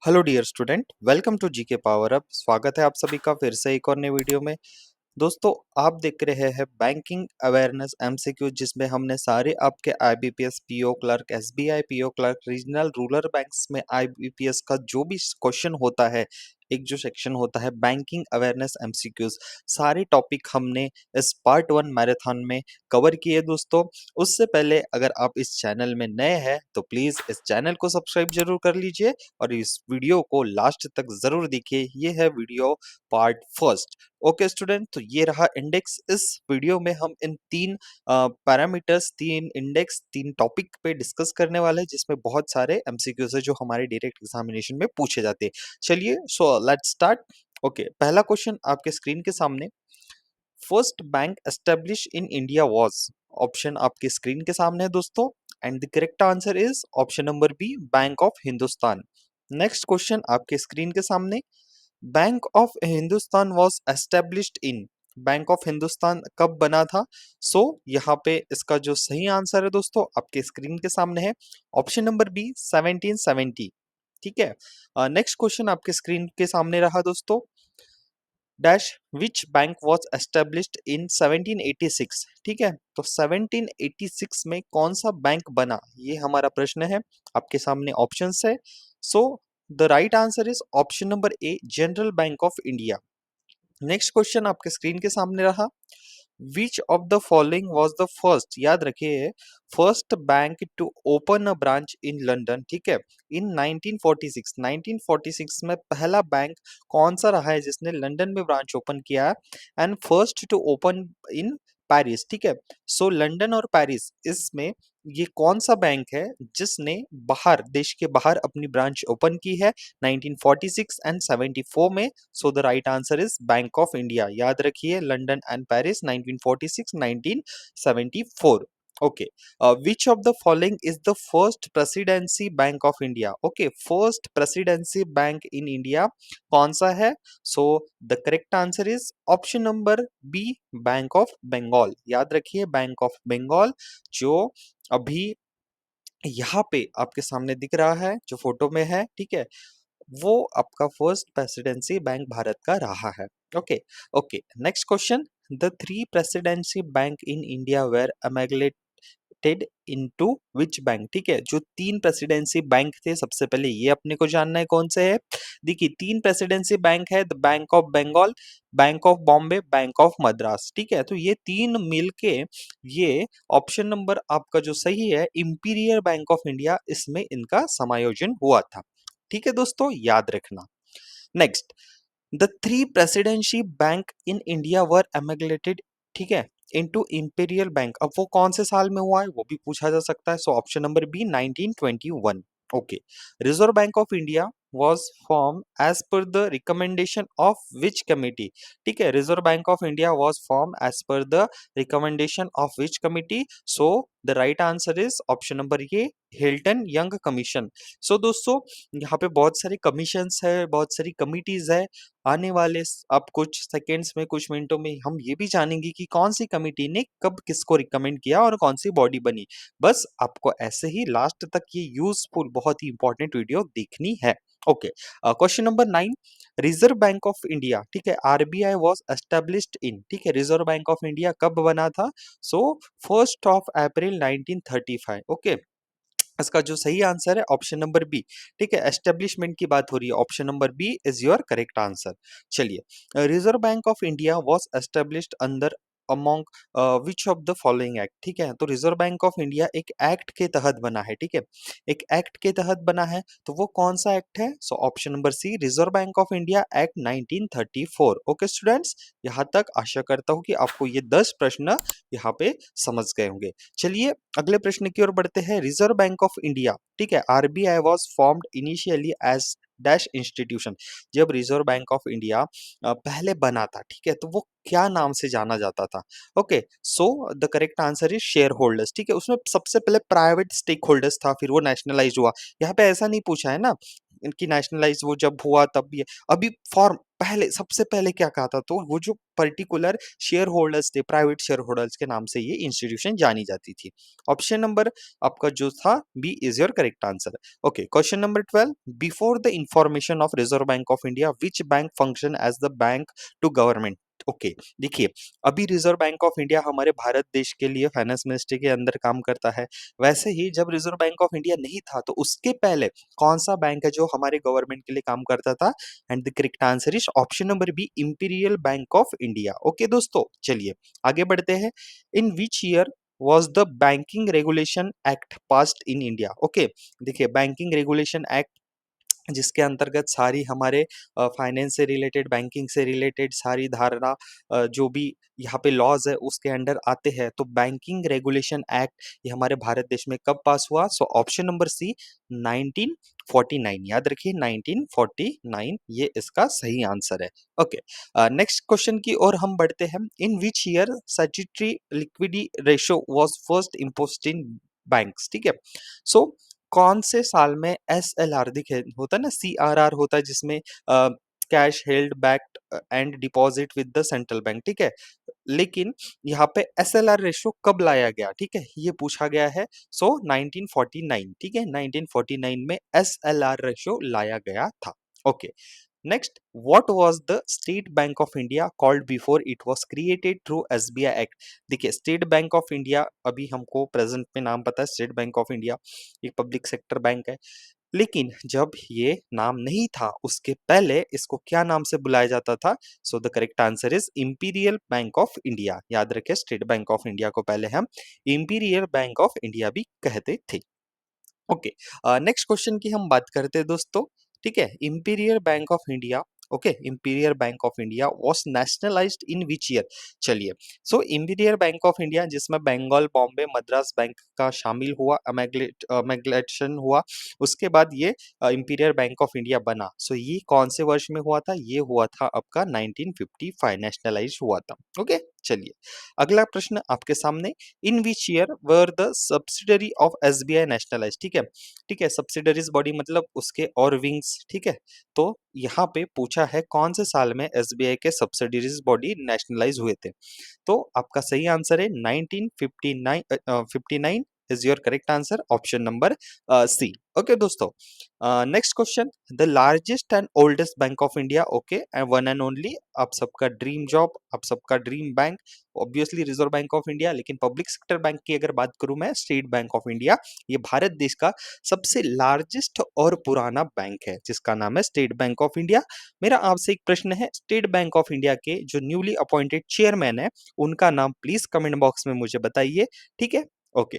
Hello dear student, welcome to GK power up. स्वागत है आप सभी का फिर से एक और नए वीडियो में। दोस्तों, आप देख रहे हैं बैंकिंग अवेयरनेस एमसीक्यू, जिसमें हमने सारे आपके IBPS PO clerk, SBI PO clerk, regional rural banks में आईबीपीएस का जो भी क्वेश्चन होता है, एक जो सेक्शन होता है बैंकिंग अवेयरनेस एमसीक्यूज, सारे टॉपिक हमने इस पार्ट 1 मैराथन में कवर किए। दोस्तों, उससे पहले अगर आप इस चैनल में नए हैं तो प्लीज इस चैनल को सब्सक्राइब जरूर कर लीजिए और इस वीडियो को लास्ट तक जरूर देखिए। ये है video part first. Okay student, तो ये रहा इंडेक्स। इस वीडियो में हम इन तीन पैरामीटर्स, तीन इंडेक्स, तीन टॉपिक पे डिस्कस करने वाले हैं, जिसमें बहुत सारे एमसीक्यूज है जो हमारे डायरेक्ट एग्जामिनेशन में पूछे जाते हैं। चलिए, सो लेट्स स्टार्ट। ओके, पहला क्वेश्चन आपके स्क्रीन के सामने। First bank establish in India was, option आपके स्क्रीन के सामने है दोस्तों, and the correct answer is option number B, bank of Hindustan. Next question आपके स्क्रीन के सामने। Bank of Hindustan was established in, bank of Hindustan कब बना था? सो यहाँ पे इसका जो सही आंसर है दोस्तों आपके स्क्रीन के सामने है, ऑप्शन नंबर बी, 1770। ठीक है। नेक्स्ट क्वेश्चन आपके स्क्रीन के सामने रहा दोस्तों। Dash which bank was established इन 1786। ठीक है, तो 1786 में कौन सा बैंक बना, ये हमारा प्रश्न है। आपके सामने ऑप्शंस है। So the right answer is option number A, general bank of India. Next question आपके स्क्रीन के सामने रहा। Which of the following was the first, याद रखिए, first bank to open a branch in London. ठीक है, इन 1946, 1946 में पहला बैंक कौन सा रहा है जिसने लंदन में ब्रांच ओपन किया है? And first to open in Paris. ठीक है, सो लंदन और पेरिस, इसमें ये कौन सा बैंक है जिसने बाहर, देश के बाहर अपनी ब्रांच ओपन की है 1946 एंड 74 में? So the right answer is bank of India. याद रखिए, London and Paris 1946, 1974। Okay, which of the following is the first presidency bank of India? Okay, first presidency bank in India कौन सा है? So the correct answer is option number B, bank of Bengal. याद रखिए, bank of Bengal, जो अभी यहाँ पे आपके सामने दिख रहा है, जो फोटो में है। ठीक है, वो आपका फर्स्ट प्रेसिडेंसी बैंक भारत का रहा है। Okay. Okay, next question. The three presidency bank in India were ted into which bank? ठीक है, जो तीन प्रेसिडेंसी बैंक थे, सबसे पहले ये अपने को जानना है कौन से है। देखिए, तीन प्रेसिडेंसी बैंक है, the bank of Bengal, bank of Bombay, bank of Madras. ठीक है, तो ये तीन मिलके, ये ऑप्शन नंबर आपका जो सही है, इंपीरियल बैंक ऑफ इंडिया, इसमें इनका समायोजन हुआ था। ठीक है दोस्तों, याद रखना। Next, the three presidency bank in India were amalgamated, ठीक है, इनटू इंपीरियल बैंक। अब वो कौन से साल में हुआ है वो भी पूछा जा सकता है। So option number B, 1921। Okay, reserve bank of India was formed as per the recommendation of which committee? ठीक है, reserve bank of India was formed as per the recommendation of which committee? So the right answer is option number ये, Hilton young commission. सो दोस्तों, यहाँ पे बहुत सारे commissions है, बहुत सारी कमिटीज है। आने वाले अब कुछ सेकेंड्स में, कुछ मिनटों में हम ये भी जानेंगे कि कौन सी कमिटी ने कब किसको रिकमेंड किया और कौन सी बॉडी बनी। बस आपको ऐसे ही लास्ट तक ये यूजफुल, बहुत ही इंपॉर्टेंट वीडियो देखनी है। Okay, question number 9। Reserve bank of India, ठीक है, आरबीआई वाज एस्टेब्लिश्ड इन, ठीक है, रिजर्व बैंक ऑफ इंडिया कब बना था? सो 1 अप्रैल 1935। ओके, इसका जो सही आंसर है ऑप्शन नंबर बी। ठीक है, एस्टेब्लिशमेंट की बात हो रही है, option number B is your correct answer. चलिए, Reserve bank of India was established under among which of the following act? ठीक है, तो रिजर्व बैंक ऑफ इंडिया एक एक्ट के तहत बना है। ठीक है, एक एक्ट के तहत बना है, तो वो कौन सा एक्ट है? So option number C, reserve bank of India act 1934। Okay students, यहाँ तक आशा करता हूँ कि आपको ये 10 प्रश्न यहाँ पे समझ गए होंगे। चलिए, अगले प्रश्न की ओर बढ़ते हैं। रिजर्व बैंक ऑफ इंडिया, ठीक है, RBI was formed initially as dash institution. जब रिजर्व बैंक ऑफ इंडिया पहले बना था, ठीक है, तो वो क्या नाम से जाना जाता था? Okay, so the correct answer is share holders. ठीक है, उसमें सबसे पहले प्राइवेट स्टेक होल्डर्स था, फिर वो नेशनलाइज हुआ। यहाँ पे ऐसा नहीं पूछा है ना इनकी नेशनलाइज वो जब हुआ तब ये अभी फॉर्म पहले सबसे पहले क्या कहा था, तो वो जो पर्टिकुलर शेयर होल्डर्स थे, प्राइवेट शेयर होल्डर्स के नाम से ये इंस्टीट्यूशन जानी जाती थी। ऑप्शन नंबर आपका जो था B is your correct answer. Okay, question number 12, before the information of reserve bank of India which bank function as the bank to government. Okay, देखिए अभी रिजर्व बैंक ऑफ इंडिया हमारे भारत देश के लिए finance ministry के अंदर काम करता है। वैसे ही जब रिजर्व बैंक ऑफ इंडिया नहीं था तो उसके पहले कौन सा बैंक है जो हमारे गवर्नमेंट के लिए काम करता था, and the correct answer is option number B, Imperial Bank of India. Okay दोस्तों, चलिए आगे बढ़ते हैं। In which year was the banking regulation act passed in India? Okay, देखिए बैंकिंग रेगुलेशन एक्ट जिसके अंतर्गत सारी हमारे फाइनेंस से रिलेटेड, बैंकिंग से रिलेटेड सारी धारणा जो भी यहाँ पे लॉज है उसके अंडर आते हैं, तो बैंकिंग रेगुलेशन एक्ट ये हमारे भारत देश में कब पास हुआ? सो ऑप्शन नंबर सी 1949, याद रखिए 1949 ये इसका सही आंसर है। ओके, नेक्स्ट क्वेश्चन की ओर हम बढ़ते हैं। In which year statutory liquidity ratio was first imposed in banks? ठीक है, सो कौन से साल में एसएलआर दिखे होता है ना, सीआरआर होता है जिसमें cash held backed and deposit with the central bank, ठीक है, लेकिन यहाँ पे एसएलआर रेशियो कब लाया गया, ठीक है, ये पूछा गया है। सो 1949, ठीक है, 1949 में एसएलआर रेशियो लाया गया था। Okay, next, what was the state bank of India called before it was created through SBI act? देखिए स्टेट बैंक ऑफ इंडिया अभी हमको प्रेजेंट में नाम पता है स्टेट बैंक ऑफ इंडिया, एक पब्लिक सेक्टर बैंक है, लेकिन जब ये नाम नहीं था उसके पहले इसको क्या नाम से बुलाया जाता था? सो the correct answer is imperial Bank of India. याद रखें स्टेट बैंक ऑफ इंडिया को पहले हम इंपीरियल बैंक ऑफ इंडिया भी कहते थे। ओके, नेक्स्ट क्वेश्चन की हम बात करते हैं दोस्तों, ठीक है, imperial Bank of India, okay, imperial Bank of India was nationalised in which year? चलिए, सो इंपीरियल बैंक ऑफ इंडिया जिसमें बंगाल, बॉम्बे, मद्रास बैंक का शामिल हुआ, अमेग्लेशन हुआ, उसके बाद ये इंपीरियल बैंक ऑफ इंडिया बना। सो ये कौन से वर्ष में हुआ था? ये हुआ था आपका 1955 नेशनलाइज हुआ था। ओके, चलिए अगला प्रश्न आपके सामने, in which year were the subsidiary of SBI nationalise? ठीक है, ठीक है, सब्सिडरीज बॉडी मतलब उसके और विंग्स, ठीक है, तो यहाँ पे पूछा है कौन से साल में एसबीआई के सब्सिडरीज बॉडी नेशनलाइज हुए थे? तो आपका सही आंसर है 1959, 59 is your correct answer, option number C. Okay दोस्तों, next question, the largest and oldest bank of India, okay, and one and only आप सबका ड्रीम जॉब, आप सबका dream bank obviously Reserve bank of India, लेकिन public sector bank की अगर बात करूं मैं, स्टेट बैंक ऑफ इंडिया, ये भारत देश का सबसे लार्जेस्ट और पुराना बैंक है जिसका नाम है स्टेट बैंक ऑफ इंडिया। मेरा आपसे एक प्रश्न है, स्टेट बैंक ऑफ इंडिया के जो न्यूली अपॉइंटेड चेयरमैन है उनका नाम प्लीज कमेंट बॉक्स में मुझे बताइए, ठीक है। ओके,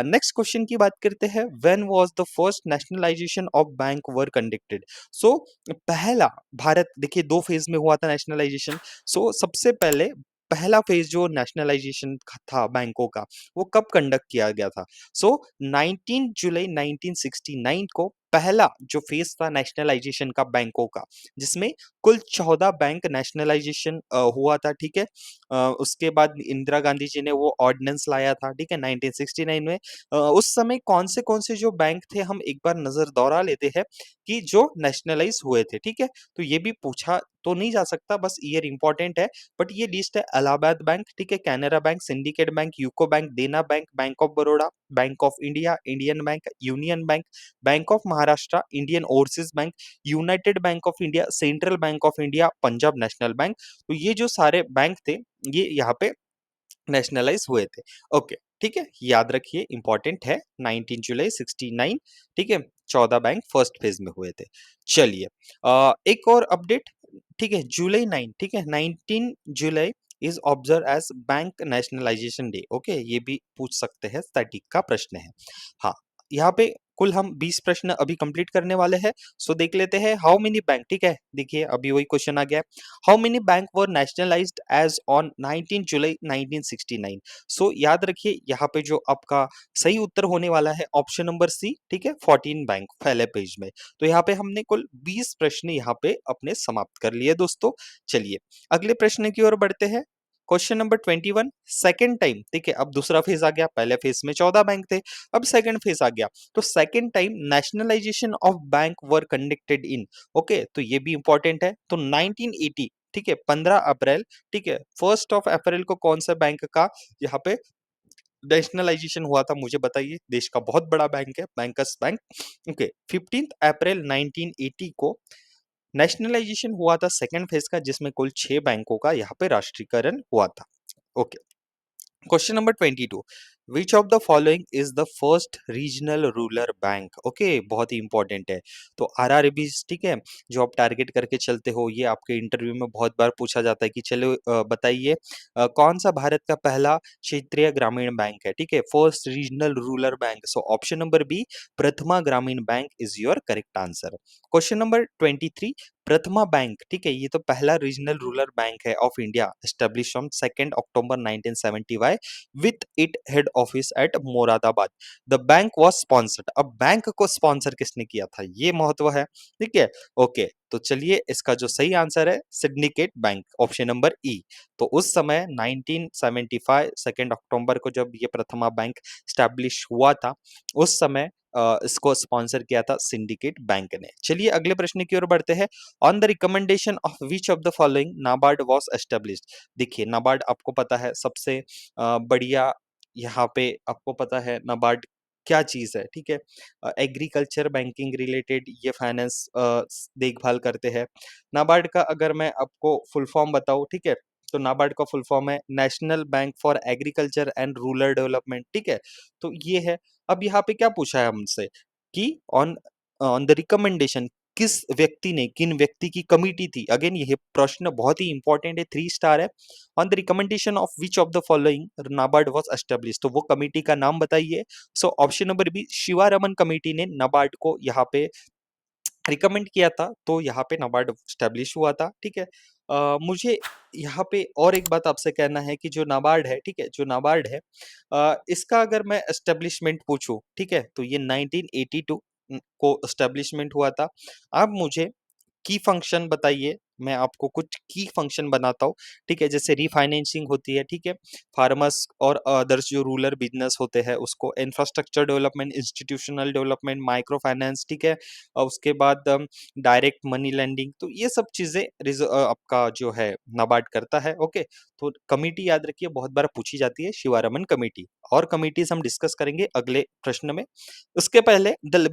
नेक्स्ट क्वेश्चन की बात करते हैं, when was the first nationalisation of bank were conducted? So पहला भारत, देखिए दो फेज में हुआ था नेशनलाइजेशन, सो सबसे पहले पहला फेज जो नेशनलाइजेशन था बैंकों का वो कब कंडक्ट किया गया था? सो 19 जुलाई 1969 को पहला जो फेज था नेशनलाइजेशन का बैंकों का, जिसमें कुल 14 बैंक नेशनलाइजेशन हुआ था, ठीक है। उसके बाद इंदिरा गांधी जी ने वो ऑर्डिनेंस लाया था, ठीक है, 1969 में। उस समय कौन से जो बैंक थे हम एक बार नजर दौड़ा लेते हैं कि जो नेशनलाइज हुए थे, ठीक है, तो ये भी पूछा तो नहीं जा सकता, बस ईयर इंपॉर्टेंट है, बट ये लिस्ट है, इलाहाबाद बैंक, ठीक है, Canara Bank, Syndicate Bank, UCO Bank, Dena Bank, Bank of Baroda, Bank of India, Indian Bank, Union Bank, Bank of Maharashtra, Indian Overseas Bank, United Bank of India, Central Bank of India, Punjab national Bank. तो ये जो सारे bank थे ये यहाँ पे nationalise हुए थे। ओके, ठीक है, याद रखिए इंपॉर्टेंट है, 19 जुलाई 69, ठीक है, 14 बैंक फर्स्ट फेज में हुए थे। चलिए एक और अपडेट, ठीक है, जुलाई 9, ठीक है, 19 July is observe as bank nationalisation day. Okay, ये भी पूछ सकते हैं, स्टैटिक का प्रश्न है। हाँ, यहाँ पे कुल हम 20 प्रश्न अभी कंप्लीट करने वाले हैं, सो देख लेते हैं हाउ मेनी बैंक, ठीक है, देखिए अभी वही क्वेश्चन आ गया, how many bank were nationalised as on 19 July 1969? So याद रखिए यहाँ पे जो आपका सही उत्तर होने वाला है ऑप्शन नंबर सी, ठीक है, 14 बैंक पहले पेज में। तो यहाँ पे हमने कुल 20 प्रश्न यहाँ पे अपने समाप्त कर लिए दोस्तों। चलिए अगले प्रश्न की ओर बढ़ते हैं। क्वेश्चन नंबर 21, सेकंड टाइम, ठीक है, अब दूसरा फेज आ गया, पहले फेज में 14 बैंक थे, अब सेकंड फेज आ गया, तो second time nationalisation of bank were conducted in, okay, तो ये भी इंपॉर्टेंट है, तो 1980, ठीक है, 15 अप्रैल, ठीक है, 1 अप्रैल को कौन सा बैंक का यहाँ पे नेशनलाइजेशन हुआ था, मुझे बताइए, देश का बहुत बड़ा बैंक है, बैंकर्स बैंक, ओके, 15 अप्रैल 1980 को नेशनलाइजेशन हुआ था सेकंड फेज का, जिसमें कुल 6 बैंकों का यहाँ पे राष्ट्रीयकरण हुआ था, okay. Question number 22, which of the following is the first regional rural bank, okay, बहुत ही इंपॉर्टेंट है, तो आरआरबी, ठीक है, जो आप टारगेट करके चलते हो, ये आपके इंटरव्यू में बहुत बार पूछा जाता है कि चलो बताइए कौन सा भारत का पहला क्षेत्रीय ग्रामीण बैंक है, ठीक है, first regional rural bank, so option number B Prathama Gramin bank is your correct answer. Question number 23, Prathama bank, ठीक है, ये तो पहला रीजनल रूरल बैंक है of India, establish on 2 October 1970 with it head office at Moradabad. The bank was sponsored, अब bank को sponsor किसने किया था, ये महत्व है, ठीक है, ओके, तो चलिए इसका जो सही आंसर है सिंडिकेट बैंक, ऑप्शन नंबर ई। तो उस समय 1975 2 अक्टूबर को जब ये प्रथमा बैंक स्टैब्लिश हुआ था, उस समय इसको स्पॉन्सर किया था सिंडिकेट बैंक ने। चलिए अगले प्रश्न की ओर बढ़ते हैं। On the recommendation of which of the following NABARD was established, देखिए नाबार्ड आपको पता है सबसे बढ़िया, यहाँ पे आपको पता है नाबार्ड क्या चीज है, ठीक है, एग्रीकल्चर बैंकिंग रिलेटेड ये फाइनेंस देखभाल करते हैं। नाबार्ड का अगर मैं आपको फुल फॉर्म बताऊं, ठीक है, तो नाबार्ड का फुल फॉर्म है national bank for agriculture and rural development, ठीक है, तो ये है। अब यहाँ पे क्या पूछा है हमसे कि ऑन ऑन द रिकमेंडेशन, किस व्यक्ति ने, किन व्यक्ति की कमिटी थी, अगेन ये प्रश्न बहुत ही इंपॉर्टेंट है, 3 स्टार है। On the recommendation of which of the following NABARD was establish, तो वो कमिटी का नाम बताइए। So option number B Sivaraman committee ने नाबार्ड को यहाँ पे रिकमेंड किया था, तो यहाँ पे नाबार्ड स्टैब्लिश हुआ था, ठीक है। मुझे यहाँ पे और एक बात आपसे कहना है कि जो नाबार्ड है, ठीक है, जो नाबार्ड है इसका अगर मैं एस्टेब्लिशमेंट पूछूं, ठीक है, तो ये 1982 को एस्टेब्लिशमेंट हुआ था। आप मुझे की फंक्शन बताइए, मैं आपको कुछ की फंक्शन बनाता हूँ, ठीक है, जैसे रिफाइनेंसिंग होती है, ठीक है, फार्मर्स और अदर्स जो रूरल बिजनेस होते हैं उसको, infrastructure development, institutional development, micro finance, ठीक है, और उसके बाद डायरेक्ट मनी लेंडिंग, तो ये सब चीजें आपका जो है नाबार्ड करता है, ओके। तो कमिटी याद रखिए, बहुत बार पूछी जाती है शिवारमन कमेटी, और कमिटीज हम डिस्कस करेंगे अगले प्रश्न में। उसके पहले the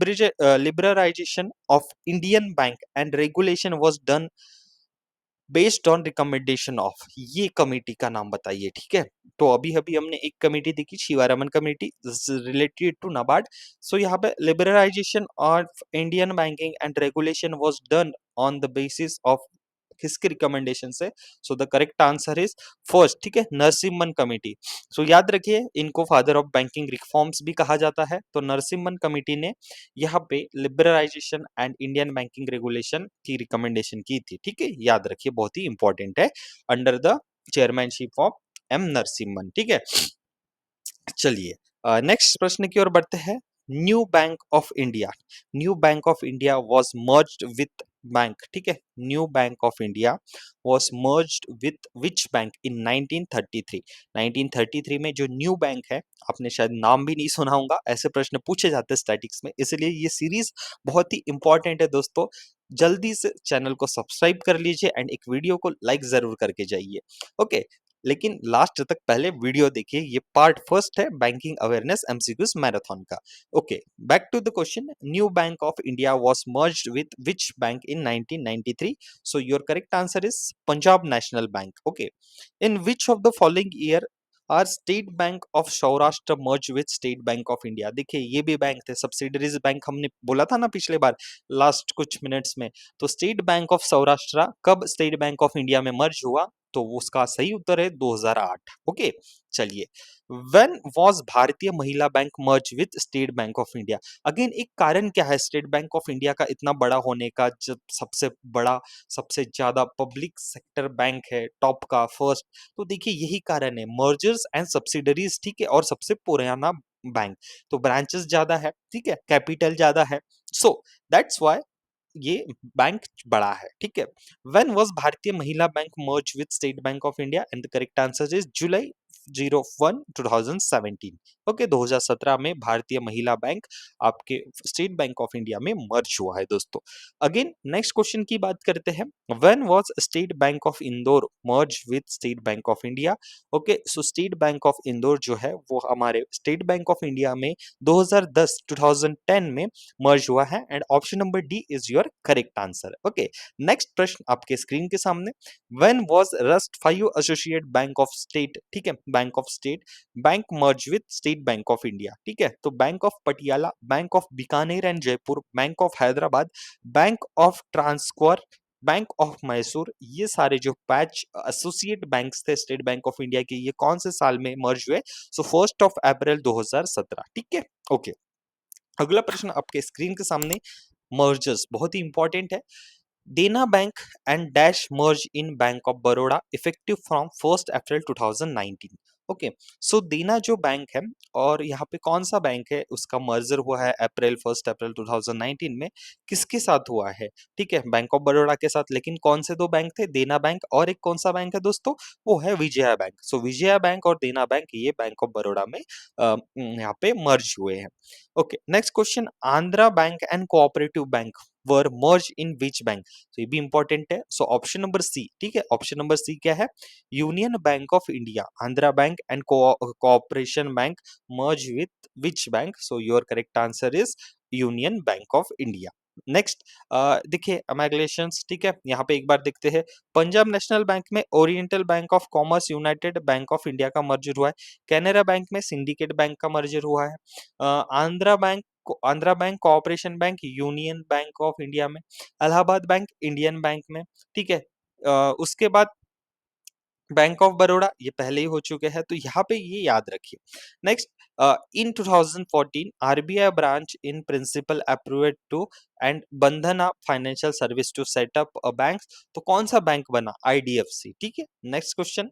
liberalisation of Indian bank and regulation was done based on recommendation of, ये कमेटी का नाम बताइए, ठीक है। तो अभी अभी हमने एक कमेटी देखी Sivaraman committee related to NABARD, so यहाँ पे liberalisation of Indian banking and regulation was done on the basis of किसके रिकमेंडेशन से, so the correct answer is first, ठीक है, नरसिम्हन कमेटी। सो याद रखिए इनको फादर ऑफ बैंकिंग रिफॉर्म्स भी कहा जाता है, तो नरसिम्हन कमेटी ने यहाँ पे liberalisation and Indian banking regulation की रिकमेंडेशन की थी, ठीक है, याद रखिए बहुत ही इंपॉर्टेंट है, under the chairmanship of M Narasimhan, ठीक है। चलिए नेक्स्ट प्रश्न की ओर बढ़ते हैं। New bank of India, New bank of India was merged with bank, ठीक है, New bank of India was merged with which bank in 1933, 1933 में जो न्यू बैंक है, आपने शायद नाम भी नहीं सुना होगा, ऐसे प्रश्न पूछे जाते हैं स्टैटिक्स में, इसलिए ये सीरीज बहुत ही इंपॉर्टेंट है दोस्तों। जल्दी से चैनल को सब्सक्राइब कर लीजिए एंड एक वीडियो को लाइक जरूर करके जाइए, ओके। लेकिन लास्ट तक पहले वीडियो देखिए, ये पार्ट फर्स्ट है बैंकिंग अवेयरनेस एमसीक्यूज मैराथन का, ओके। Back to the question, new bank of India was merged with which bank in 1993, so your correct answer is Punjab national bank, okay. In which of the following year are state bank of Saurashtra merge with state bank of India, देखिए ये भी bank थे, subsidiaries bank हमने बोला था ना पिछले बार last कुछ मिनट्स में, तो स्टेट बैंक ऑफ सौराष्ट्र कब स्टेट बैंक ऑफ इंडिया में मर्ज हुआ, तो उसका सही उत्तर है 2008, ओके। चलिए, व्हेन वाज भारतीय महिला bank merge with state bank of India, again एक कारण क्या है स्टेट बैंक ऑफ इंडिया का इतना बड़ा होने का, जब सबसे बड़ा, सबसे ज्यादा पब्लिक सेक्टर बैंक है, टॉप का फर्स्ट, तो देखिए यही कारण है, मर्जर्स एंड सब्सिडरीज, ठीक है, और सबसे पुराना बैंक, तो ब्रांचेस ज्यादा है, ठीक है, कैपिटल ज्यादा है, सो दैट्स व्हाई ये बैंक बड़ा है, ठीक है। व्हेन वाज भारतीय महिला bank merge with State bank of India and the correct answer is July 01 2017। Okay, 2017 में भारतीय महिला बैंक आपके स्टेट बैंक ऑफ इंडिया में मर्ज हुआ है दोस्तों। अगेन नेक्स्ट क्वेश्चन की बात करते हैं। When was state bank of Indore merge with State bank of India. Okay, so state bank of Indore जो है वो हमारे स्टेट बैंक ऑफ इंडिया में 2010 में मर्ज हुआ है and option number D is your correct answer. Okay, next प्रश्न आपके स्क्रीन के सामने। When was first 5 associate Bank of State, ठीक है, Bank of State Bank merge with State bank of India, ठीक है। तो Bank of Patiala, Bank of Bikaner and Jaipur, Bank of Hyderabad, Bank of Travancore, Bank of Mysore, ये सारे जो पैच एसोसिएट बैंक्स थे स्टेट बैंक ऑफ इंडिया के, ये कौन से साल में मर्ज हुए? सो 1 अप्रैल 2017, ठीक है। ओके, अगला प्रश्न आपके स्क्रीन के सामने। मर्जर्स बहुत ही इंपॉर्टेंट है। Dena Bank and dash merge in bank of Baroda effective from 1 April 2019। Okay, so Dena जो बैंक है और यहाँ पे कौन सा बैंक है उसका मर्जर हुआ है 1 अप्रैल 2019 में, किसके साथ हुआ है? ठीक है, बैंक ऑफ बड़ौदा के साथ। लेकिन कौन से दो बैंक थे? देना बैंक और एक कौन सा बैंक है दोस्तों? वो है विजया बैंक। सो विजया बैंक और देना बैंक ये बैंक ऑफ बड़ौदा में यहाँ पे मर्ज हुए हैं। Okay, next question. Andhra bank and cooperative bank were merge in which bank? तो ये भी इंपॉर्टेंट है। सो ऑप्शन नंबर सी, ठीक है, ऑप्शन नंबर सी क्या है? Union bank of India, Andhra bank and cooperation bank merge with which bank? So your correct answer is union bank of India. Next देखिए अमेगलेशंस, ठीक है, यहाँ पे एक बार देखते हैं। पंजाब नेशनल बैंक में oriental bank of commerce United Bank of India का मर्जर हुआ है। कैनरा बैंक में सिंडिकेट बैंक का मर्जर हुआ है। Andhra bank cooperation bank Union bank of India में, इलाहाबाद बैंक इंडियन बैंक में, ठीक है। उसके बाद बैंक ऑफ बड़ौदा ये पहले ही हो चुके हैं, तो यहाँ पे ये याद रखिए। Next, in 2014 RBI branch in principle approved to and Bandhan financial service to set up a bank. तो कौन सा बैंक बना? आईडीएफसी, ठीक है। Next question.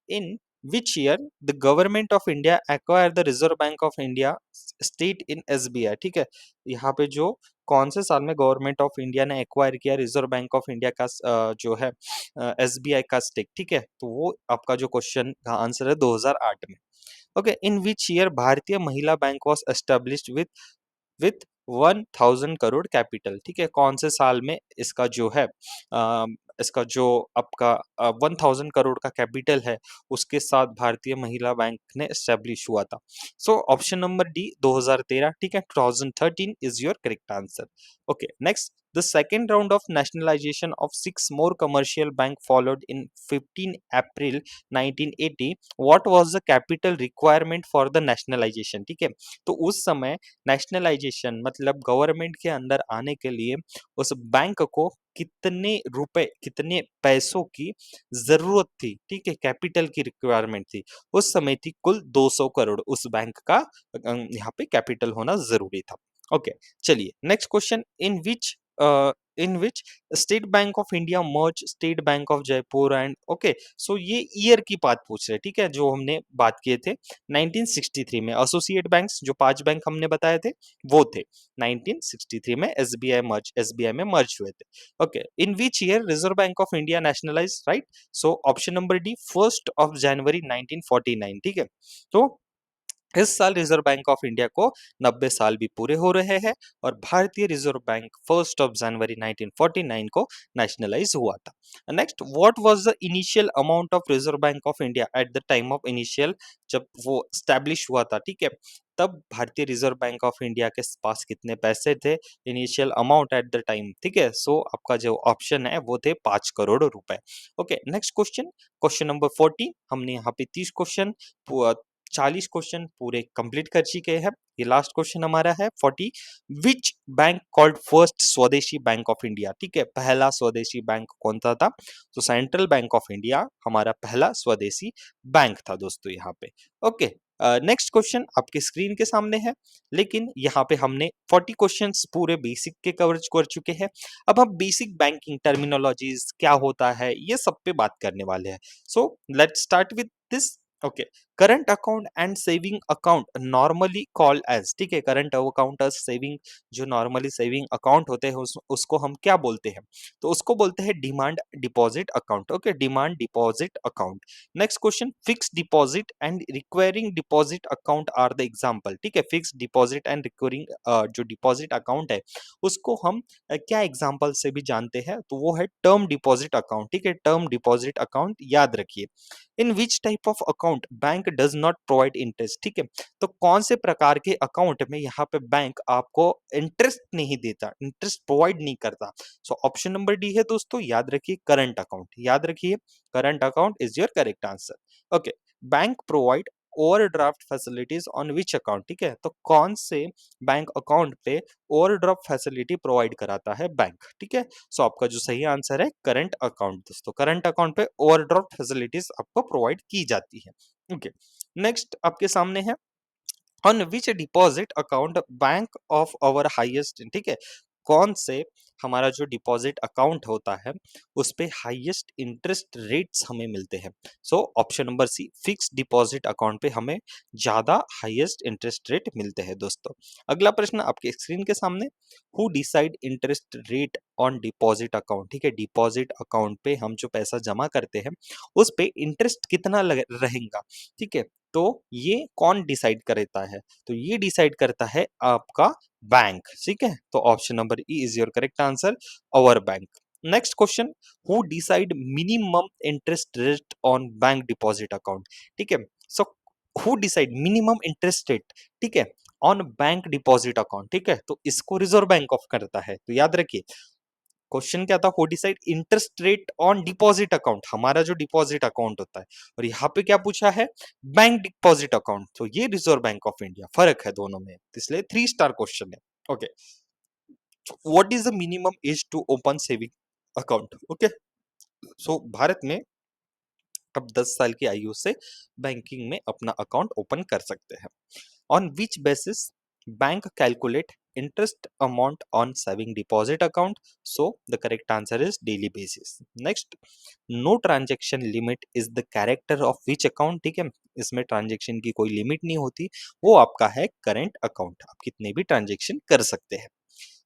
In which year the government of India acquired the Reserve Bank of India state in SBI? ठीक है, यहाँ पे जो कौन से साल में गवर्नमेंट ऑफ इंडिया ने एक्वायर किया रिजर्व बैंक ऑफ इंडिया का जो है एसबीआई का स्टेक, ठीक है, तो वो आपका जो क्वेश्चन का आंसर है 2008 में। ओके, इन विच ईयर भारतीय महिला bank was established with 1000 crore capital? ठीक है, कौन से साल में इसका जो है इसका जो आपका 1000 करोड़ का कैपिटल है उसके साथ भारतीय महिला बैंक ने एस्टेब्लिश हुआ था? सो ऑप्शन नंबर डी 2013, ठीक है, 2013 is your correct answer. Okay, next. The second round of nationalization of 6 more commercial bank followed in 15 April 1980. What was the capital requirement for the nationalization? ठीक है, तो उस समय नेशनलाइजेशन मतलब गवर्नमेंट के अंदर आने के लिए उस बैंक को कितने रुपए, कितने पैसों की जरूरत थी? ठीक है, कैपिटल की रिक्वायरमेंट थी। उस समय थी कुल 200 करोड़ उस बैंक का यहाँ पे कैपिटल होना जरूरी था। ओके, चलिए next question. In which State bank of India merge State bank of Jaipur and okay, so ये ईयर की बात पूछ रहे हैं, ठीक है, जो हमने बात किए थे 1963 में। एसोसिएट बैंक्स जो 5 बैंक हमने बताए थे वो थे 1963 में एसबीआई में मर्ज हुए थे। Okay, in which year reserve bank of India nationalise? Right, so option number D 1 जनवरी 1949, ठीक है। तो इस साल रिजर्व बैंक ऑफ इंडिया को 90 साल भी पूरे हो रहे हैं और भारतीय रिजर्व बैंक 1 जनवरी 1949 को नेशनलाइज हुआ था। Next, what was the initial amount of reserve bank of India at the time of initial, जब वो स्टैब्लिश हुआ था, ठीक है, तब भारतीय रिजर्व बैंक ऑफ इंडिया के पास कितने पैसे थे? Initial amount at the time, ठीक है, सो आपका जो ऑप्शन है वो थे 5 करोड़ रुपए। Okay, next question, question number 40। हमने यहाँ पे 30 क्वेश्चन 40 क्वेश्चन पूरे कंप्लीट कर चुके हैं। ये लास्ट क्वेश्चन हमारा है 40। विच बैंक कॉल्ड फर्स्ट स्वदेशी बैंक ऑफ इंडिया? ठीक है, पहला स्वदेशी बैंक कौन सा था? तो सेंट्रल बैंक ऑफ इंडिया हमारा पहला स्वदेशी बैंक था दोस्तों यहाँ पे। ओके, नेक्स्ट क्वेश्चन आपके स्क्रीन के सामने है, लेकिन यहाँ पे हमने 40 क्वेश्चंस पूरे बेसिक के कवरेज कर चुके हैं। अब हम बेसिक बैंकिंग टर्मिनोलॉजीज क्या होता है ये सब पे बात करने वाले हैं। So let's start with this. Okay, current account and saving account normally called as, ठीक है, करंट अकाउंट और सेविंग, जो नॉर्मली सेविंग अकाउंट होते हैं उसको हम क्या बोलते हैं? तो उसको बोलते हैं demand deposit account. Okay, demand deposit account. Next question, fix deposit and recurring deposit account are the example, ठीक है, फिक्स डिपॉजिट एंड रिक्वायरिंग जो डिपॉजिट अकाउंट है उसको हम क्या एग्जांपल से भी जानते हैं? तो वो है टर्म डिपॉजिट अकाउंट, ठीक है, टर्म डिपॉजिट अकाउंट याद रखिए। In which type of account bank does not provide interest, ठीक है, तो कौन से प्रकार के अकाउंट में यहाँ पे बैंक आपको इंटरेस्ट नहीं देता, इंटरेस्ट प्रोवाइड नहीं करता? सो ऑप्शन नंबर डी है दोस्तों, याद रखिए करंट अकाउंट, याद रखिए current account is your correct answer. Okay, bank provide overdraft facilities on which account, ठीक है, तो कौन से बैंक अकाउंट पे ओवरड्राफ्ट फैसिलिटी प्रोवाइड कराता है बैंक, ठीक है। सो आपका जो सही आंसर है करंट अकाउंट दोस्तों, करंट अकाउंट पे ओवरड्राफ्ट फैसिलिटीज आपको प्रोवाइड की जाती है। ओके, नेक्स्ट आपके सामने है, on which deposit account bank of our highest, ठीक है, कौन से हमारा जो डिपॉजिट अकाउंट होता है उस पे हाईएस्ट इंटरेस्ट रेट्स हमें मिलते हैं? So option number C, fix deposit account पे हमें ज्यादा हाईएस्ट इंटरेस्ट रेट मिलते हैं दोस्तों। अगला प्रश्न आपके स्क्रीन के सामने, who decide interest rate on deposit account, ठीक है, डिपॉजिट अकाउंट पे हम जो पैसा जमा करते हैं उस पे इंटरेस्ट कितना रहेगा, ठीक है, तो ये कौन डिसाइड करता है? तो ये डिसाइड करता है आपका बैंक, ठीक है, तो option number E is your correct answer, our bank. Next question, who decide minimum interest rate on bank deposit account, ठीक है, so who decide minimum interest rate, ठीक है, ऑन बैंक डिपॉजिट अकाउंट, ठीक है, तो इसको रिजर्व बैंक ऑफ करता है, तो याद रखिए क्वेश्चन क्या था, who decide interest rate on deposit account, हमारा जो डिपॉजिट अकाउंट होता है, और यहाँ पे क्या पूछा है, बैंक डिपॉजिट अकाउंट, तो ये रिजर्व बैंक ऑफ इंडिया, फर्क है दोनों में, इसलिए 3 स्टार क्वेश्चन है। Okay, what is the minimum age to open saving account? Okay, so Bharat में अब 10 साल की आयु से बैंकिंग में अपना अकाउंट ओपन कर सकते हैं। On which basis bank calculate interest amount on saving deposit account? So the correct answer is daily basis. Next, no transaction limit is the character of which account, ठीक है, इसमें transaction की कोई limit नहीं होती, वो आपका है करेंट अकाउंट, आप कितने भी ट्रांजेक्शन कर सकते हैं।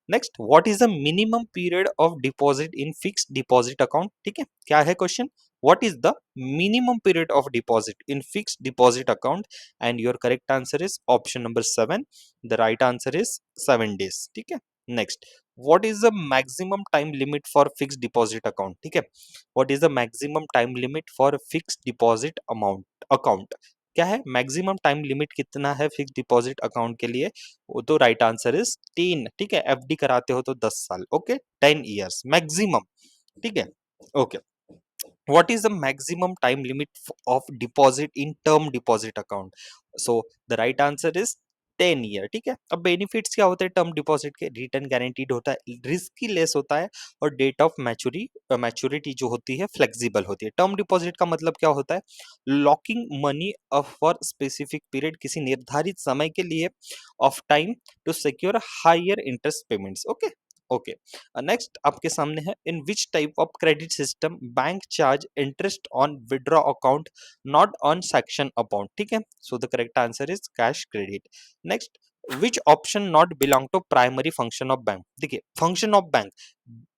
Next, what is the minimum period of deposit in fixed deposit account, ठीक है, क्या है question, what is the minimum period of deposit in fixed deposit account? And your correct answer is option number 7, the right answer is 7 days, ठीक है। Next, what is the maximum time limit for fixed deposit account, ठीक है, what is the maximum time limit for fixed deposit amount account, क्या है maximum time limit, कितना है fixed deposit account के लिए? वो तो राइट आंसर इज 3, ठीक है, एफडी कराते हो तो 10 साल, ओके, 10 years मैक्सिमम, ठीक है। Okay, what is the maximum time limit of deposit in term deposit account? So the right answer is 10 year, ठीक है। अब बेनिफिट्स क्या होते हैं टर्म डिपॉजिट के? रिटर्न गारंटीड होता है, रिस्की लेस होता है, और डेट ऑफ मैच्योरिटी जो होती है फ्लेक्सिबल होती है। टर्म डिपॉजिट का मतलब क्या होता है, locking money for specific period, किसी निर्धारित समय के लिए of time to secure higher interest payments, okay. Okay, next आपके सामने है, in which type of credit system bank charge interest on withdraw account not on section account, ठीक है, so the correct answer is cash credit. Next, which option not belong to primary function of bank, देखिए function of bank,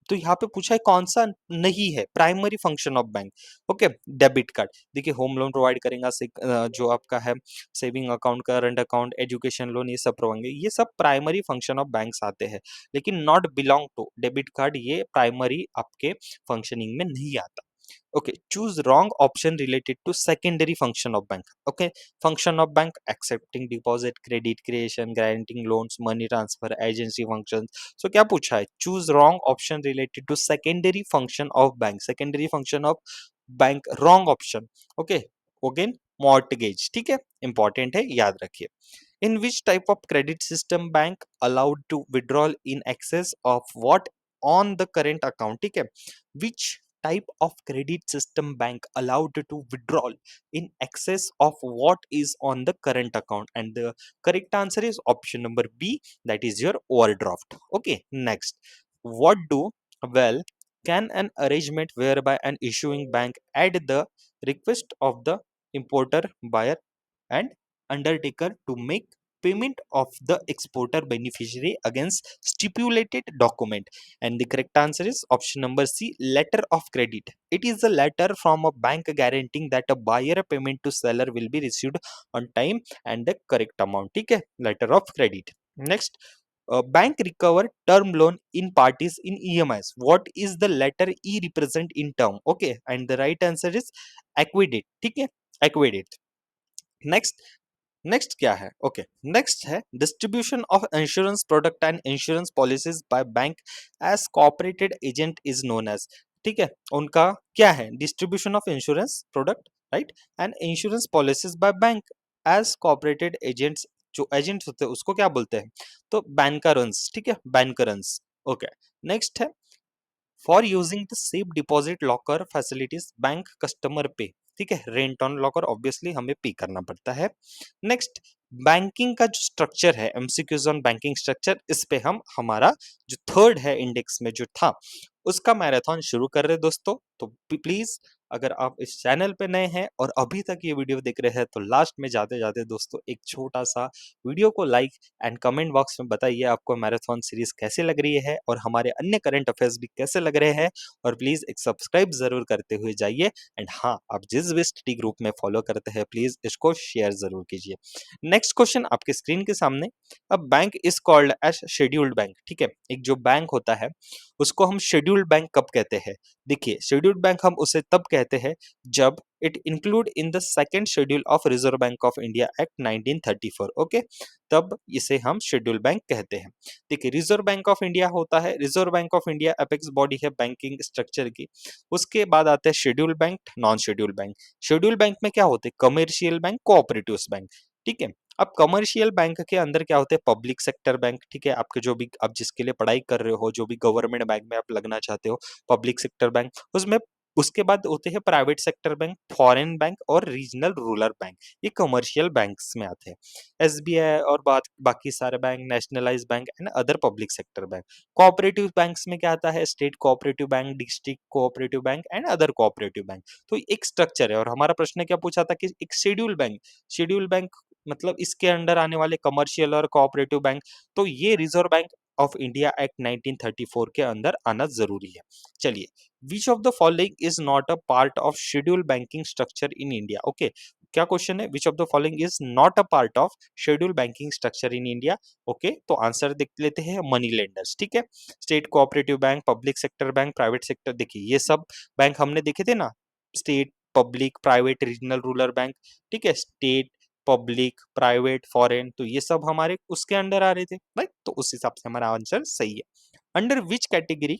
तो यहाँ पे पूछा है कौन सा नहीं है primary function of bank. Okay, debit card, देखिए होम लोन प्रोवाइड करेगा, जो आपका है saving account, current account, education loan, ये सब प्रोवाइड, ये सब प्राइमरी फंक्शन ऑफ बैंक्स आते हैं, लेकिन not belong to debit card, ये प्राइमरी आपके फंक्शनिंग में नहीं आता। Okay, choose wrong option related to secondary function of bank. Okay, function of bank, accepting deposit, credit creation, guaranteeing loans, money transfer, agency function. So क्या पूछा है, choose wrong option related to secondary function of bank, secondary function of bank, wrong option. Okay, again mortgage, ठीक है, important है, याद रखिए। In which type of credit system bank allowed to withdrawal in excess of what on the current account, ठीक है, which type of credit system bank allowed to withdrawal in excess of what is on the current account? And the correct answer is option number B, that is your overdraft. Okay, next, what do, well, can an arrangement whereby an issuing bank at the request of the importer, buyer, and undertaker to make payment of the exporter beneficiary against stipulated document. And the correct answer is option number C, letter of credit. It is a letter from a bank guaranteeing that a buyer payment to seller will be received on time and the correct amount. ठीक है, letter of credit. Next, bank recover term loan in parties in EMIs. What is the letter E represent in term? Okay, and the right answer is acquidate. ठीक है, acquidate. Next, next क्या है? Okay, next है distribution of insurance product and insurance policies by bank as cooperated agent is known as. ठीक है, उनका क्या है? Distribution of insurance product, right, and insurance policies by bank as cooperated agents. जो agents होते हैं उसको क्या बोलते हैं? तो बैंकरंस। ठीक है, बैंकरंस। ओके, नेक्स्ट है for using the safe deposit locker facilities bank customer पे। ठीक है, रेंट ऑन लॉकर ऑब्वियसली हमें पे करना पड़ता है। नेक्स्ट, बैंकिंग का जो स्ट्रक्चर है, एमसीक्यूज ऑन बैंकिंग स्ट्रक्चर, इस पे हम हमारा जो थर्ड है इंडेक्स में जो था उसका मैराथन शुरू कर रहे हैं दोस्तों। तो प्लीज अगर आप इस चैनल पे नए हैं और अभी तक ये वीडियो देख रहे हैं तो लास्ट में जाते जाते दोस्तों एक छोटा सा वीडियो को लाइक एंड कमेंट बॉक्स में बताइए आपको मैराथन सीरीज कैसे लग रही है और हमारे अन्य करंट अफेयर्स भी कैसे लग रहे हैं। और प्लीज एक सब्सक्राइब जरूर करते हुए जाइए। एंड हाँ, आप जिस भी स्टडी ग्रुप में फॉलो करते हैं प्लीज इसको शेयर जरूर कीजिए। नेक्स्ट क्वेश्चन आपके स्क्रीन के सामने। अब bank is called as scheduled bank. ठीक है, एक जो बैंक होता है उसको हम शेड्यूल्ड बैंक कब कहते हैं? देखिए, शेड्यूल्ड बैंक हम उसे तब कहते हैं जब it include in the second schedule of reserve bank of India act 1934। Okay, तब इसे हम शेड्यूल बैंक कहते हैं। देखिए, रिजर्व बैंक ऑफ इंडिया होता है, reserve bank of India apex body है बैंकिंग स्ट्रक्चर की। उसके बाद आते हैं schedule bank, non schedule bank. Schedule bank में क्या होते हैं? Commercial bank, cooperative bank. ठीक है, अब कमर्शियल बैंक के अंदर क्या होते हैं? Public sector bank. ठीक है, आपके जो भी आप जिसके लिए पढ़ाई कर रहे हो, जो भी गवर्नमेंट बैंक में आप लगना चाहते हो, पब्लिक सेक्टर बैंक उसमें। उसके बाद होते हैं private sector bank, foreign bank और रीजनल रूरल बैंक। ये कमर्शियल बैंक्स में आते हैं। एसबीआई और बाकी सारे bank, nationalise bank and other public sector bank. Cooperative banks में क्या आता है? State cooperative bank, district cooperative bank and other cooperative bank. तो एक स्ट्रक्चर है। और हमारा प्रश्न क्या पूछा था कि एक शेड्यूल बैंक, शेड्यूल बैंक मतलब इसके अंडर आने वाले कमर्शियल और कोऑपरेटिव बैंक। तो ये reserve bank of India act 1934 के अंदर आना जरूरी है। चलिए, विच of the following is not a part of schedule banking structure in India? Okay, क्या क्वेश्चन है? विच of the following is not a part of schedule banking structure in India? Okay, तो answer देख लेते हैं, मनी लेंडर्स। ठीक है, state cooperative bank, public sector bank, private sector. देखिए, ये सब बैंक हमने देखे थे ना, state, public, private, regional rural bank. ठीक है, स्टेट, पब्लिक, प्राइवेट, फॉरेन, तो ये सब हमारे उसके अंडर आ रहे थे, राइट? तो उस हिसाब से हमारा आंसर सही है। Under which category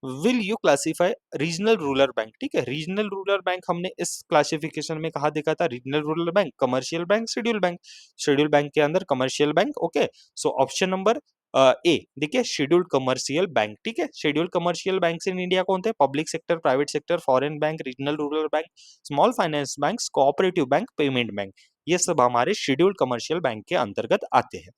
will you classify regional rural bank? ठीक है, रीजनल रूरल बैंक हमने इस क्लासिफिकेशन में कहा देखा था? Regional rural bank, commercial bank, schedule bank. Schedule bank के अंदर कमर्शियल बैंक। ओके, सो ऑप्शन नंबर ए देखिए, शेड्यूल्ड कमर्शियल बैंक। ठीक है, scheduled commercial bank in India कौन थे? Public sector, private sector, foreign bank, regional rural bank, small finance bank, cooperative bank, payment bank. ये सब हमारे शेड्यूल्ड कमर्शियल बैंक के अंतर्गत आते हैं।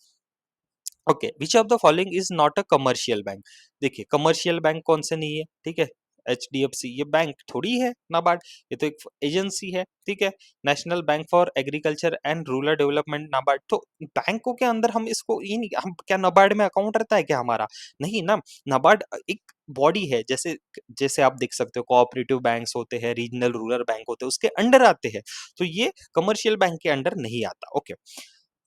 Okay, which of the following is not a commercial bank? देखिए, कमर्शियल बैंक कौन से नहीं है? ठीक है, एचडीएफसी ये बैंक थोड़ी है, नाबार्ड ये तो एक एजेंसी है। ठीक है, national bank for agriculture and rural development, NABARD. तो बैंकों के अंदर हम इसको ये नहीं, हम क्या नाबार्ड में अकाउंट रहता है क्या हमारा? नहीं ना, नाबार्ड एक बॉडी है। जैसे जैसे आप देख सकते हो, कोऑपरेटिव बैंक्स होते हैं, रीजनल रूरल बैंक होते हैं, उसके अंडर आते हैं। तो ये कमर्शियल बैंक के अंडर नहीं आता। Okay,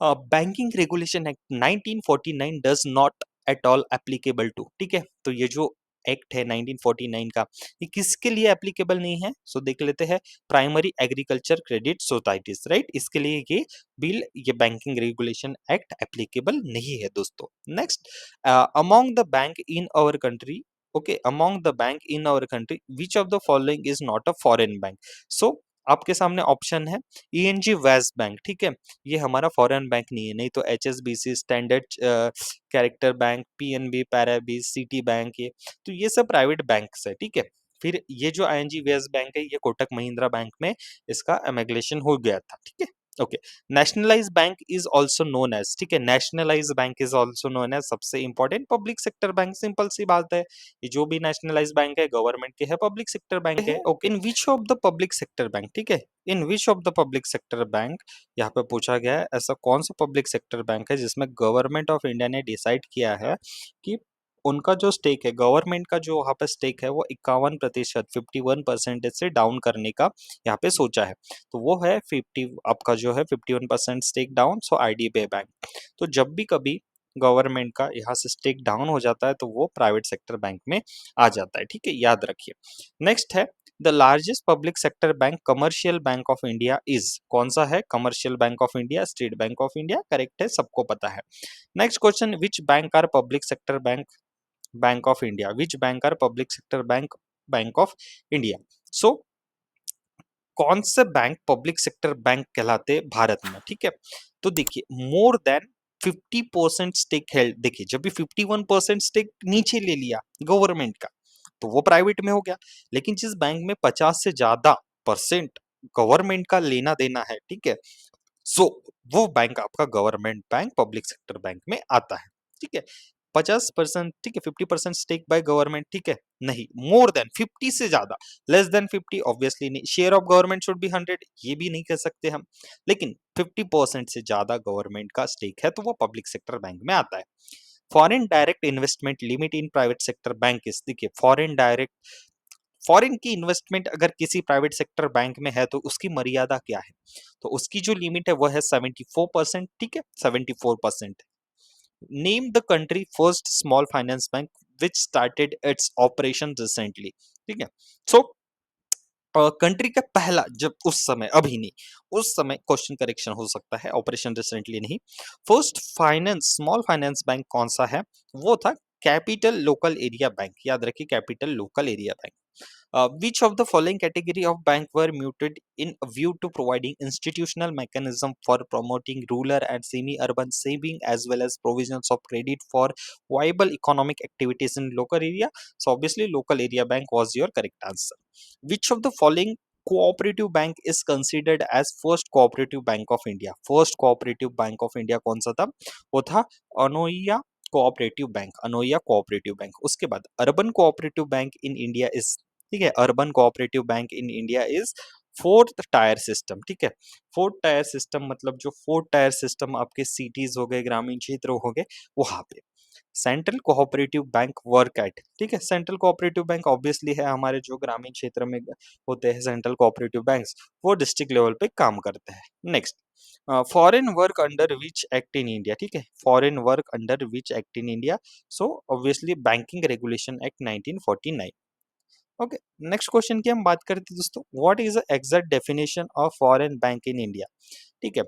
banking regulation act 1949 does not at all applicable to. ठीक है, तो ये जो एक्ट है 1949 का, ये किसके लिए एप्लीकेबल नहीं है? सो देख लेते हैं, primary agriculture credit societies, right, इसके लिए ये बिल, ये बैंकिंग रेगुलेशन एक्ट एप्लीकेबल नहीं है दोस्तों। Next, among the bank in our country, okay, among the bank in our country which of the following is not a foreign bank? So आपके सामने option है ईएनजी वेस्ट बैंक। ठीक है, ये हमारा फॉरेन बैंक नहीं है। नहीं तो एचएसबीसी, स्टैंडर्ड कैरेक्टर बैंक, पीएनबी, पैराबी, सिटी बैंक, ये सब प्राइवेट बैंक्स है। ठीक है, फिर ये जो आईएनजी वेस्ट बैंक है, ये कोटक महिंद्रा बैंक में इसका एमेगलेशन हो गया था। ठीक है, okay, nationalise bank is also known as, ठीक है, nationalise bank is also known as सबसे important public sector bank. Simple सी बात है, ये जो भी नेशनलाइज बैंक है गवर्नमेंट के है, पब्लिक सेक्टर बैंक है। Okay, in which of the public sector bank, ठीक है, in which of the public sector bank, यहाँ पे पूछा गया है ऐसा कौन सा पब्लिक सेक्टर बैंक है जिसमें गवर्नमेंट ऑफ इंडिया ने डिसाइड किया है कि उनका जो स्टेक है, गवर्नमेंट का जो वहां पर स्टेक है वो 51%, 51% से डाउन करने का यहाँ पे सोचा है। तो वो है 50, आपका जो है 51% स्टेक डाउन, सो आईडीबीआई बैंक। तो जब भी कभी गवर्नमेंट का यहाँ से स्टेक डाउन हो जाता है तो वो प्राइवेट सेक्टर बैंक में आ जाता है, ठीक है, याद रखिए। नेक्स्ट है the largest public sector bank commercial bank of India is, कौन सा है? Commercial bank of India, State bank of India, correct है, सबको पता है। Next question, which bank are public sector bank, Bank of India, which bank are public sector bank, Bank of India. So कौन से bank public sector bank कहलाते भारत में, ठीक है। तो देखिए मोर देन 50% स्टेक हेल्ड, देखिए जब भी 51% स्टेक नीचे ले लिया गवर्नमेंट का तो वो प्राइवेट में हो गया, लेकिन जिस बैंक में 50 से ज्यादा परसेंट गवर्नमेंट का लेना देना है, ठीक है, सो वो बैंक आपका government bank public sector bank में आता है, ठीक है। 50%, ठीक है, 50% स्टेक बाय गवर्नमेंट, ठीक है, नहीं, मोर देन 50 से ज्यादा, लेस देन 50 ऑब्वियसली नहीं, share of government should be 100, ये भी नहीं कह सकते हम, लेकिन 50% से ज्यादा गवर्नमेंट का स्टेक है तो वो पब्लिक सेक्टर बैंक में आता है। Foreign direct investment limit in private sector bank is, देखिए फॉरेन की इन्वेस्टमेंट अगर किसी प्राइवेट सेक्टर बैंक में है तो उसकी मर्यादा क्या है? तो उसकी जो लिमिट है वो है 74%, ठीक है, 74%। Name the country first small finance bank which started its operation recently, ठीक है। सो कंट्री का पहला, जब उस समय, अभी नहीं, उस समय क्वेश्चन करेक्शन हो सकता है, ऑपरेशन रिसेंटली नहीं, first finance small finance bank कौन सा है? वो था कैपिटल लोकल एरिया बैंक, याद रखिए capital local area bank. Which of the following category of bank were muted in a view to providing institutional mechanism for promoting rural and semi-urban saving as well as provisions of credit for viable economic activities in local area? So obviously local area bank was your correct answer. Which of the following cooperative bank is considered as first cooperative bank of India? First cooperative bank of India कौन सा था? वो था अनोइया cooperative bank, अनोइया cooperative bank. उसके बाद urban cooperative bank in India is, ठीक है, urban cooperative bank in India is fourth tier system, ठीक है। फोर्थ टायर सिस्टम मतलब जो फोर्थ टायर सिस्टम आपके सिटीज हो गए, ग्रामीण क्षेत्र हो गए, वहां पे central cooperative bank work at, ठीक है, सेंट्रल कोऑपरेटिव बैंक ऑब्वियसली है हमारे जो ग्रामीण क्षेत्र में होते हैं सेंट्रल कोऑपरेटिव बैंक्स, वो डिस्ट्रिक्ट लेवल पे काम करते हैं। Next, foreign work under which act in India, ठीक है, foreign work under which act in India? So obviously banking regulation act 1949। Okay, next question की हम बात करते हैं दोस्तों, what is the exact definition of foreign bank in India, ठीक है।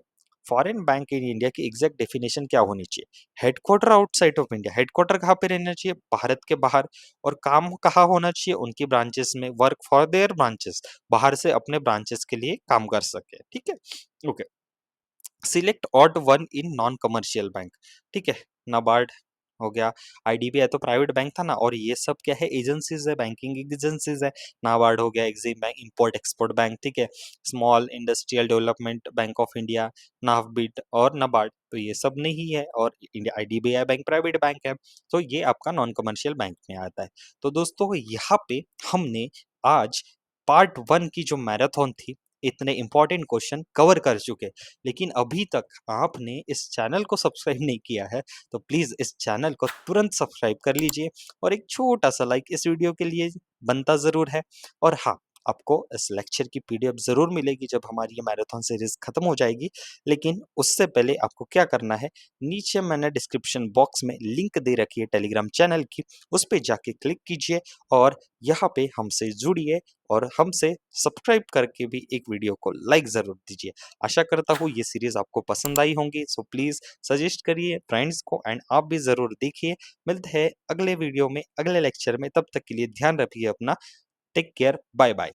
फॉरेन बैंक इन इंडिया की एग्जैक्ट डेफिनेशन क्या होनी चाहिए? Headquarter outside of India, headquarter कहाँ पे रहना चाहिए? भारत के बाहर। और काम कहाँ होना चाहिए? उनकी ब्रांचेस में, वर्क फॉर देयर ब्रांचेस, बाहर से अपने ब्रांचेस के लिए काम कर सके, ठीक है। Okay, select odd one in non commercial bank, ठीक है, नाबार्ड हो गया, आईडीबीआई तो प्राइवेट बैंक था ना, और ये सब क्या है? एजेंसीज है, बैंकिंग एजेंसीज है। नाबार्ड हो गया, EXIM bank, import export bank, ठीक है, Small Industrial Development Bank of India, नाफबिट और नाबार्ड, तो ये सब नहीं है, और India IDBI bank private bank है, तो ये आपका नॉन कमर्शियल बैंक में आता है। तो दोस्तों यहाँ पे हमने आज पार्ट 1 की जो मैराथन थी, इतने इंपॉर्टेंट क्वेश्चन कवर कर चुके, लेकिन अभी तक आपने इस चैनल को सब्सक्राइब नहीं किया है तो प्लीज इस चैनल को तुरंत सब्सक्राइब कर लीजिए, और एक छोटा सा लाइक इस वीडियो के लिए बनता जरूर है। और हाँ, आपको इस लेक्चर की पीडीएफ जरूर मिलेगी जब हमारी ये मैराथन सीरीज खत्म हो जाएगी, लेकिन उससे पहले आपको क्या करना है, नीचे मैंने डिस्क्रिप्शन बॉक्स में लिंक दे रखी है टेलीग्राम चैनल की, उस पर जाके क्लिक कीजिए और यहाँ पे हमसे जुड़िए, और हमसे सब्सक्राइब करके भी एक वीडियो को लाइक जरूर दीजिए। आशा करता हूँ ये सीरीज आपको पसंद आई होंगी, सो प्लीज सजेस्ट करिए फ्रेंड्स को, एंड आप भी जरूर देखिए। मिलते हैं अगले वीडियो में, अगले लेक्चर में, तब तक के लिए ध्यान रखिए अपना। Take care, bye bye.